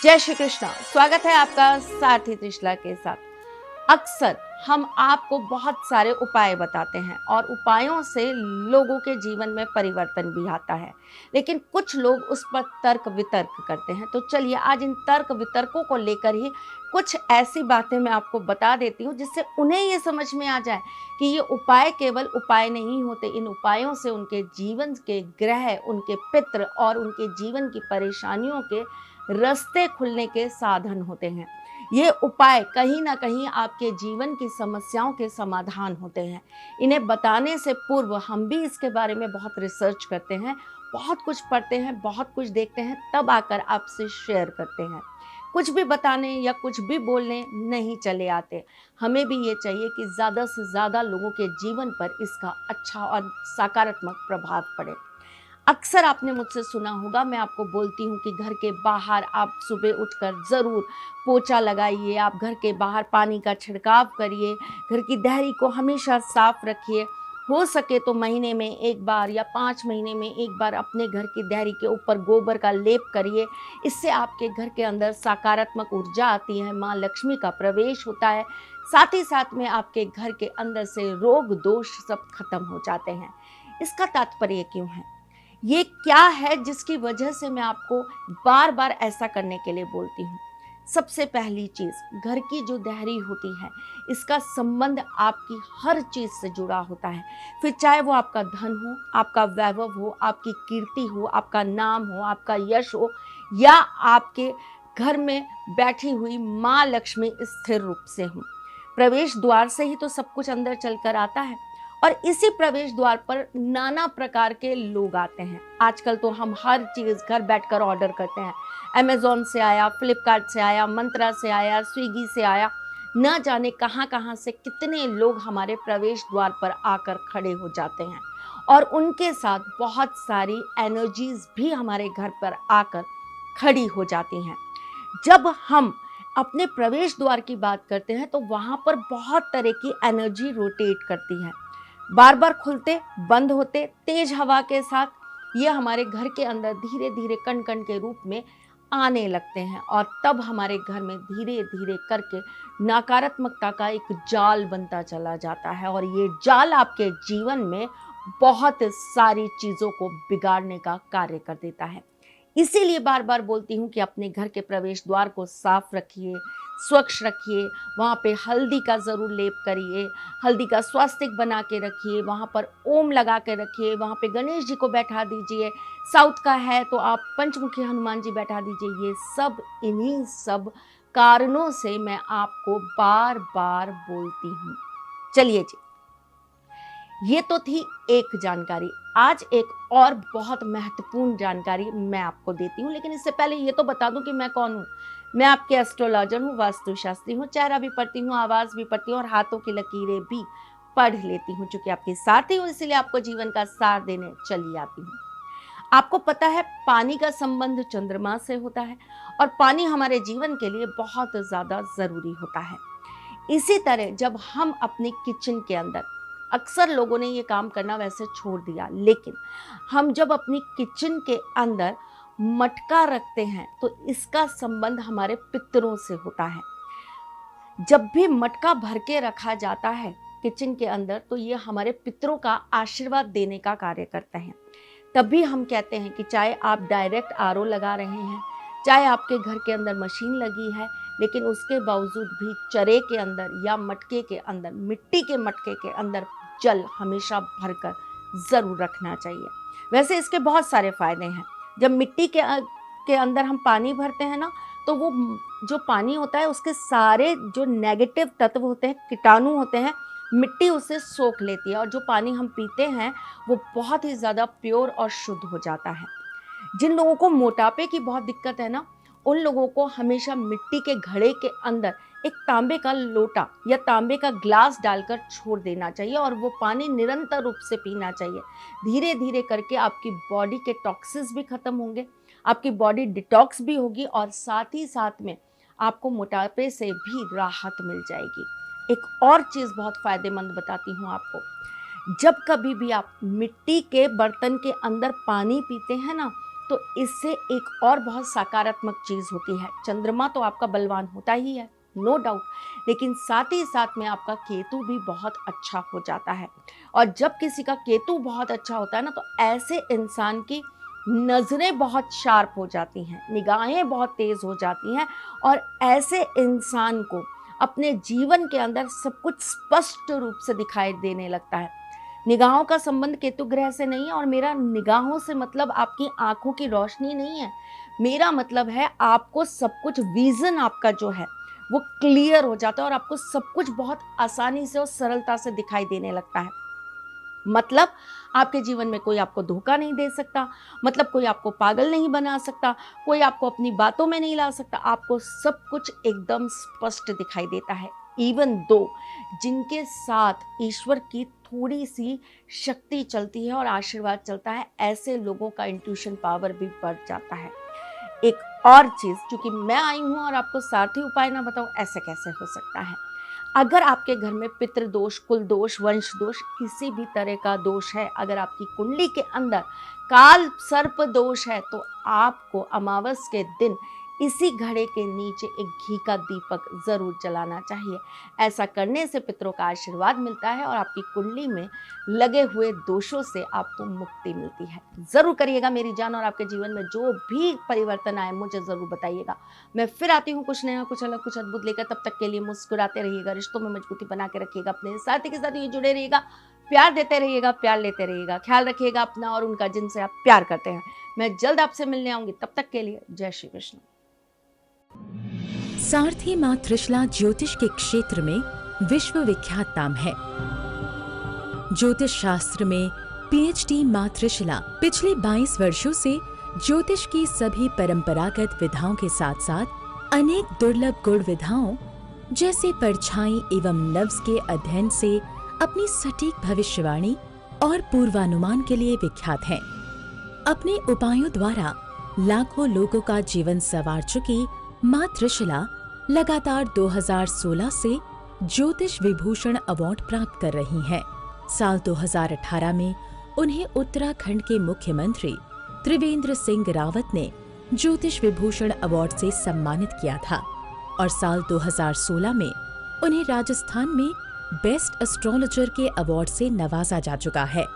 जय श्री कृष्णा। स्वागत है आपका साथी त्रिशला के साथ। अक्सर हम आपको बहुत सारे उपाय बताते हैं और उपायों से लोगों के जीवन में परिवर्तन भी आता है, लेकिन कुछ लोग उस पर तर्क वितर्क करते हैं। तो चलिए आज इन तर्क वितर्कों को लेकर ही कुछ ऐसी बातें मैं आपको बता देती हूँ जिससे उन्हें ये समझ में आ जाए कि ये उपाय केवल उपाय नहीं होते। इन उपायों से उनके जीवन के ग्रह, उनके पितृ और उनके जीवन की परेशानियों के रास्ते खुलने के साधन होते हैं। ये उपाय कहीं ना कहीं आपके जीवन की समस्याओं के समाधान होते हैं। इन्हें बताने से पूर्व हम भी इसके बारे में बहुत रिसर्च करते हैं, बहुत कुछ पढ़ते हैं, बहुत कुछ देखते हैं, तब आकर आपसे शेयर करते हैं। कुछ भी बताने या कुछ भी बोलने नहीं चले आते। हमें भी ये चाहिए कि ज़्यादा से ज़्यादा लोगों के जीवन पर इसका अच्छा और सकारात्मक प्रभाव पड़े। अक्सर आपने मुझसे सुना होगा, मैं आपको बोलती हूँ कि घर के बाहर आप सुबह उठकर ज़रूर पोछा लगाइए, आप घर के बाहर पानी का छिड़काव करिए, घर की देहरी को हमेशा साफ रखिए। हो सके तो महीने में एक बार या 5 महीने में एक बार अपने घर की देहरी के ऊपर गोबर का लेप करिए। इससे आपके घर के अंदर सकारात्मक ऊर्जा आती है, माँ लक्ष्मी का प्रवेश होता है। साथ ही साथ में आपके घर के अंदर से रोग दोष सब खत्म हो जाते हैं। इसका तात्पर्य क्यों है? ये क्या है जिसकी वजह से मैं आपको बार बार ऐसा करने के लिए बोलती हूँ? सबसे पहली चीज, घर की जो देहरी होती है, इसका संबंध आपकी हर चीज से जुड़ा होता है। फिर चाहे वो आपका धन हो, आपका वैभव हो, आपकी कीर्ति हो, आपका नाम हो, आपका यश हो, या आपके घर में बैठी हुई माँ लक्ष्मी स्थिर रूप से हो। प्रवेश द्वार से ही तो सब कुछ अंदर चलकर आता है और इसी प्रवेश द्वार पर नाना प्रकार के लोग आते हैं। आजकल तो हम हर चीज़ घर बैठकर ऑर्डर करते हैं। अमेज़ॉन से आया, फ्लिपकार्ट से आया, मंत्रा से आया, स्विगी से आया, न जाने कहाँ कहाँ से कितने लोग हमारे प्रवेश द्वार पर आकर खड़े हो जाते हैं और उनके साथ बहुत सारी एनर्जीज भी हमारे घर पर आकर खड़ी हो जाती हैं। जब हम अपने प्रवेश द्वार की बात करते हैं तो वहाँ पर बहुत तरह की एनर्जी रोटेट करती है, बार बार खुलते बंद होते तेज हवा के साथ ये हमारे घर के अंदर धीरे धीरे कण कण के रूप में आने लगते हैं और तब हमारे घर में धीरे धीरे करके नकारात्मकता का एक जाल बनता चला जाता है और ये जाल आपके जीवन में बहुत सारी चीज़ों को बिगाड़ने का कार्य कर देता है। इसीलिए बार बार बोलती हूँ कि अपने घर के प्रवेश द्वार को साफ रखिए, स्वच्छ रखिए, वहाँ पे हल्दी का ज़रूर लेप करिए, हल्दी का स्वास्तिक बना के रखिए, वहाँ पर ओम लगा के रखिए, वहाँ पे गणेश जी को बैठा दीजिए, साउथ का है तो आप पंचमुखी हनुमान जी बैठा दीजिए। ये सब इन्हीं सब कारणों से मैं आपको बार बार बोलती हूँ। चलिए जी, ये तो थी एक जानकारी। आज एक और बहुत महत्वपूर्ण जानकारी मैं आपको देती हूँ, लेकिन इससे पहले ये तो बता दूं कि मैं कौन हूँ। मैं आपके एस्ट्रोलॉजर हूँ, वास्तुशास्त्री हूँ, चेहरा भी पढ़ती हूँ, आवाज़ भी पढ़ती हूँ और हाथों की लकीरें भी पढ़ लेती हूँ। चूंकि आपके साथ ही हूँ इसलिए आपको जीवन का सार देने चली आती हूँ। आपको पता है पानी का संबंध चंद्रमा से होता है और पानी हमारे जीवन के लिए बहुत ज़्यादा ज़रूरी होता है। इसी तरह जब हम अपनी किचन के अंदर, अक्सर लोगों ने ये काम करना वैसे छोड़ दिया, लेकिन हम जब अपनी किचन के अंदर मटका रखते हैं तो इसका संबंध हमारे पितरों से होता है। जब भी मटका भर के रखा जाता है किचन के अंदर तो ये हमारे पितरों का आशीर्वाद देने का कार्य करते हैं। तभी हम कहते हैं कि चाहे आप डायरेक्ट आरओ लगा रहे हैं, चाहे आपके घर के अंदर मशीन लगी है, लेकिन उसके बावजूद भी चरे के अंदर या मटके के अंदर, मिट्टी के मटके के अंदर जल हमेशा भरकर ज़रूर रखना चाहिए। वैसे इसके बहुत सारे फायदे हैं। जब मिट्टी के अंदर हम पानी भरते हैं ना, तो वो जो पानी होता है उसके सारे जो नेगेटिव तत्व होते हैं, कीटाणु होते हैं, मिट्टी उसे सोख लेती है और जो पानी हम पीते हैं वो बहुत ही ज़्यादा प्योर और शुद्ध हो जाता है। जिन लोगों को मोटापे की बहुत दिक्कत है ना, उन लोगों को हमेशा मिट्टी के घड़े के अंदर एक तांबे का लोटा या तांबे का ग्लास डालकर छोड़ देना चाहिए और वो पानी निरंतर रूप से पीना चाहिए। धीरे धीरे करके आपकी बॉडी के टॉक्सिन्स भी खत्म होंगे, आपकी बॉडी डिटॉक्स भी होगी और साथ ही साथ में आपको मोटापे से भी राहत मिल जाएगी। एक और चीज़ बहुत फ़ायदेमंद बताती हूँ आपको। जब कभी भी आप मिट्टी के बर्तन के अंदर पानी पीते हैं ना, तो इससे एक और बहुत सकारात्मक चीज़ होती है। चंद्रमा तो आपका बलवान होता ही है, नो डाउट, लेकिन साथ ही साथ में आपका केतु भी बहुत अच्छा हो जाता है। और जब किसी का केतु बहुत अच्छा होता है ना, तो ऐसे इंसान की नज़रें बहुत शार्प हो जाती हैं, निगाहें बहुत तेज़ हो जाती हैं, और ऐसे इंसान को अपने जीवन के अंदर सब कुछ स्पष्ट रूप से दिखाई देने लगता है। निगाहों का संबंध केतु ग्रह से नहीं है, और मेरा निगाहों से मतलब आपकी आंखों की रोशनी नहीं है। मेरा मतलब है आपको सब कुछ, विजन आपका जो है वो क्लियर हो जाता है, और आपको सब कुछ बहुत आसानी से और सरलता से दिखाई देने लगता है। मतलब आपके जीवन में कोई आपको धोखा नहीं दे सकता, मतलब कोई आपको पागल नहीं बना सकता, कोई आपको अपनी बातों में नहीं ला सकता। आपको सब कुछ एकदम स्पष्ट दिखाई देता है। इवन दो जिनके साथ ईश्वर की थोड़ी सी शक्ति चलती है और आशीर्वाद चलता है, ऐसे लोगों का इंट्यूशन पावर भी बढ़ जाता है। एक और चीज़, क्योंकि मैं आई हूँ और आपको सारथी उपाय ना बताऊँ, ऐसे कैसे हो सकता है। अगर आपके घर में पितृदोष, कुल दोष, वंश दोष, किसी भी तरह का दोष है, अगर आपकी कुंडली के अंदर काल सर्प दोष है, तो आपको अमावस के दिन इसी घड़े के नीचे एक घी का दीपक जरूर जलाना चाहिए। ऐसा करने से पितरों का आशीर्वाद मिलता है और आपकी कुंडली में लगे हुए दोषों से आपको मुक्ति मिलती है। जरूर करिएगा मेरी जान, और आपके जीवन में जो भी परिवर्तन आए मुझे जरूर बताइएगा। मैं फिर आती हूँ कुछ नया, कुछ अलग, कुछ अद्भुत लेकर। तब तक के लिए मुस्कुराते रहिएगा, रिश्तों में मजबूती बना के रखिएगा, अपने साथी के साथ ये जुड़े रहिएगा, प्यार देते रहिएगा, प्यार लेते रहिएगा। ख्याल रखिएगा अपना और उनका जिनसे आप प्यार करते हैं। मैं जल्द आपसे मिलने आऊंगी, तब तक के लिए जय श्री कृष्ण। सारथी मां त्रिशला ज्योतिष के क्षेत्र में विश्व विख्यात नाम है। ज्योतिष शास्त्र में पीएचडी मां त्रिशला पिछले 22 वर्षों से ज्योतिष की सभी परंपरागत विधाओं के साथ साथ अनेक दुर्लभ गुण विधाओं जैसे परछाई एवं नव्स के अध्ययन से अपनी सटीक भविष्यवाणी और पूर्वानुमान के लिए विख्यात हैं। अपने उपायों द्वारा लाखों लोगों का जीवन संवार चुकी मां त्रिशला लगातार 2016 से ज्योतिष विभूषण अवार्ड प्राप्त कर रही हैं। साल 2018 में उन्हें उत्तराखंड के मुख्यमंत्री त्रिवेंद्र सिंह रावत ने ज्योतिष विभूषण अवार्ड से सम्मानित किया था, और साल 2016 में उन्हें राजस्थान में बेस्ट एस्ट्रोलॉजर के अवार्ड से नवाजा जा चुका है।